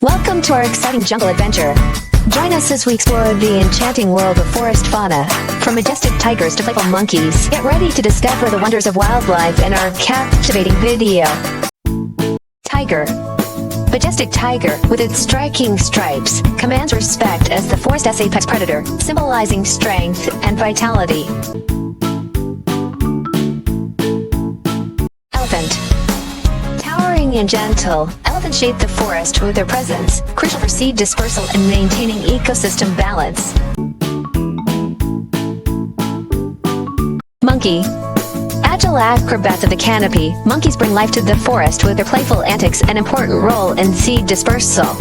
Welcome to our exciting jungle adventure. Join us as we explore the enchanting world of forest fauna. From majestic tigers to playful monkeys, get ready to discover the wonders of wildlife in our captivating video. Tiger. Majestic tiger, with its striking stripes, commands respect as the forest's apex predator, symbolizing strength and vitality. Elephant. Towering and gentle, elephants shape the forest with their presence, crucial for seed dispersal and maintaining ecosystem balance. Monkey. Agile acrobats of the canopy, monkeys bring life to the forest with their playful antics and important role in seed dispersal.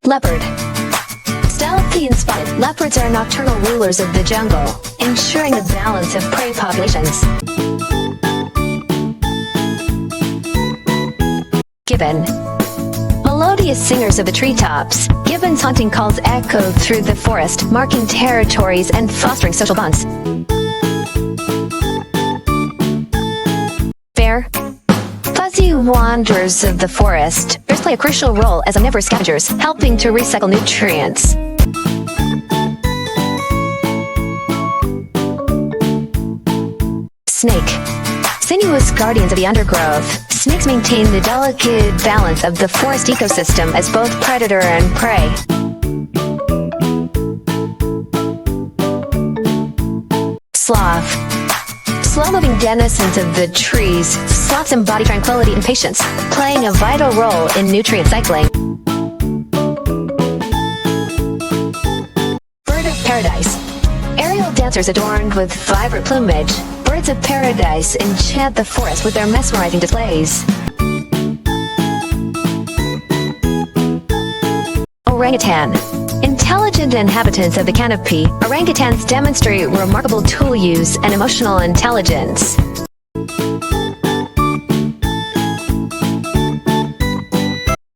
Leopard. Stealthy and spotted, leopards are nocturnal rulers of the jungle, ensuring a balance of prey populations. Gibbon. Melodious singers of the treetops, gibbons' hunting calls echo through the forest, marking territories and fostering social bonds. Bear. Fuzzy wanderers of the forest, bears play a crucial role as omnivorous scavengers, helping to recycle nutrients. Snake. Sinuous guardians of the undergrowth, snakes maintain the delicate balance of the forest ecosystem as both predator and prey. Sloth. Slow-moving denizens of the trees, sloths embody tranquility and patience, playing a vital role in nutrient cycling. Bird of paradise. Aerial dancers adorned with vibrant plumage, birds of paradise enchant the forest with their mesmerizing displays. Orangutan. Intelligent inhabitants of the canopy, orangutans demonstrate remarkable tool use and emotional intelligence.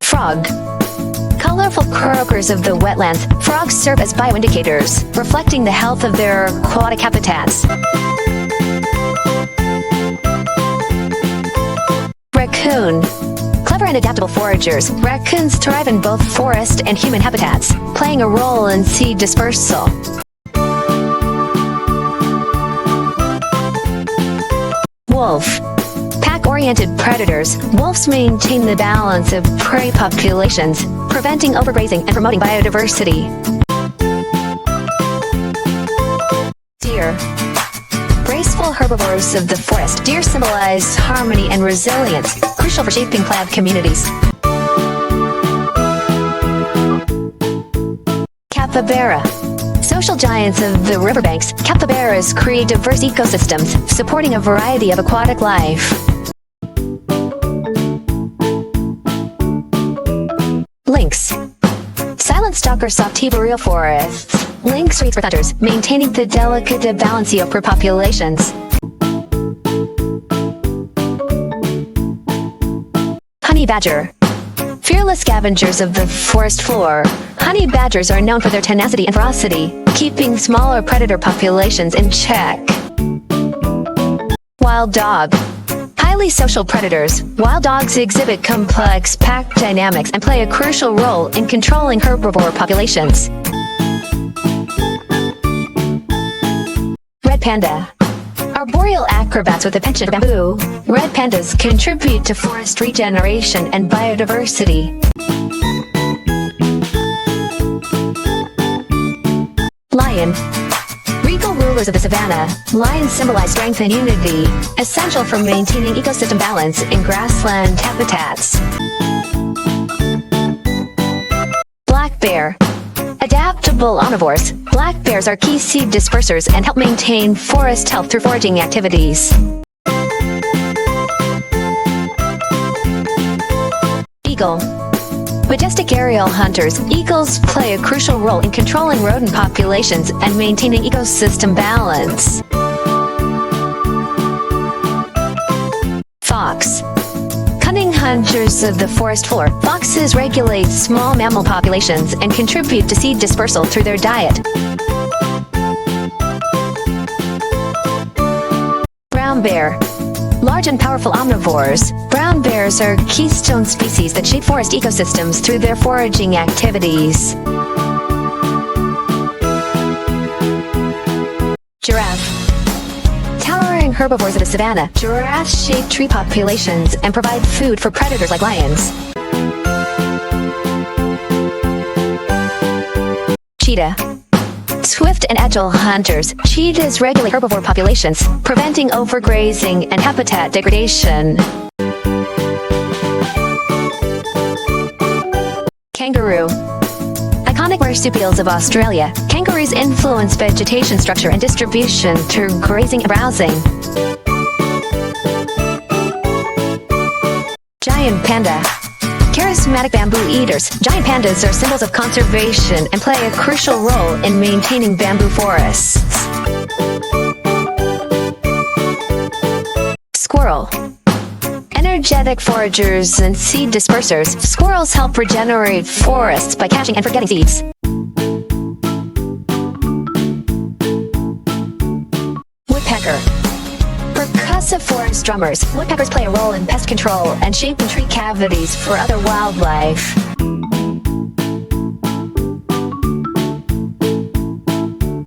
Frog. Colorful croakers of the wetlands, frogs serve as bioindicators, reflecting the health of their aquatic habitats. Raccoon. Clever and adaptable foragers, raccoons thrive in both forest and human habitats, playing a role in seed dispersal. Wolf. Pack-oriented predators, wolves maintain the balance of prey populations, preventing overgrazing and promoting biodiversity. Deer. Graceful herbivores of the forest, deer symbolize harmony and resilience, crucial for shaping clan communities. Capybara. Social giants of the riverbanks, capybaras create diverse ecosystems, supporting a variety of aquatic life. Lynx. Silent stalkers of arboreal forests. Lynx reads for hunters, maintaining the delicate balance of per populations. Honey badger. Fearless scavengers of the forest floor, honey badgers are known for their tenacity and ferocity, keeping smaller predator populations in check. Wild dog. Highly social predators, wild dogs exhibit complex pack dynamics and play a crucial role in controlling herbivore populations. Red panda. Arboreal acrobats with a penchant for bamboo, red pandas contribute to forest regeneration and biodiversity. Lion. Regal rulers of the savanna, lions symbolize strength and unity, essential for maintaining ecosystem balance in grassland habitats. Black bear. Adaptable omnivores, black bears are key seed dispersers and help maintain forest health through foraging activities. Eagle. Majestic aerial hunters, eagles play a crucial role in controlling rodent populations and maintaining ecosystem balance. Fox. Cunning hunters of the forest floor, foxes regulate small mammal populations and contribute to seed dispersal through their diet. Brown bear. Large and powerful omnivores, brown Brown bears are keystone species that shape forest ecosystems through their foraging activities. Giraffe. Towering herbivores of the savanna, giraffes shape tree populations and provide food for predators like lions. Cheetah. Swift and agile hunters, cheetahs regulate herbivore populations, preventing overgrazing and habitat degradation. Kangaroo. Iconic marsupials of Australia, kangaroos influence vegetation structure and distribution through grazing and browsing. Giant panda. Charismatic bamboo eaters, giant pandas are symbols of conservation and play a crucial role in maintaining bamboo forests. Squirrel. Energetic foragers and seed dispersers, squirrels help regenerate forests by catching and forgetting seeds. Woodpecker. Percussive forest drummers, woodpeckers play a role in pest control and shaping tree cavities for other wildlife.